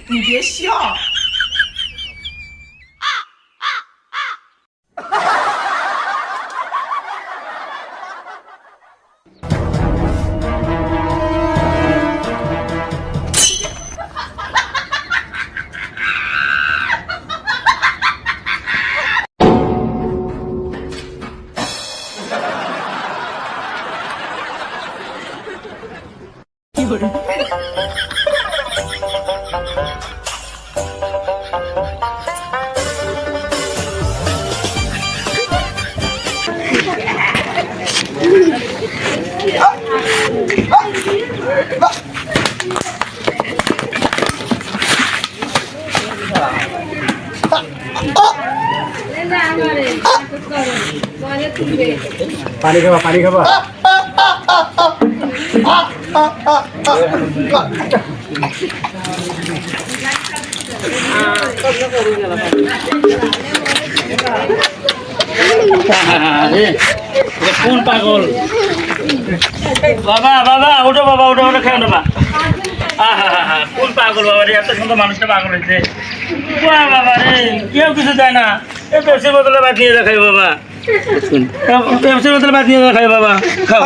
你别笑。有人。पानी खावा पानी खावा কোন পাগল বাবা বাবা ওঠো বাবা ওঠো ওঠো খেয়ে বাবা কোন পাগল বাবা রে এত সুন্দর মানুষটা পাগল হয়েছে বাবা রে কেউ কিছু দেয় না এই পেপসির বোতলে বাদ নিয়ে দেখাই বাবা পেপসির বোতলে বাদ নিয়ে দেখাই বাবা খাও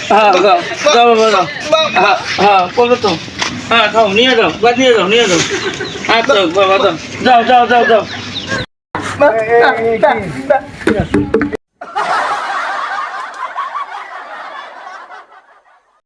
হ্যাঁ খাও যাও বাবা যাও হ্যাঁ বলো তো হ্যাঁ খাও নিয়ে যাও বাদ নিয়ে যাও হ্যাঁ তো বাবা যাও যাও যাও যাও যাও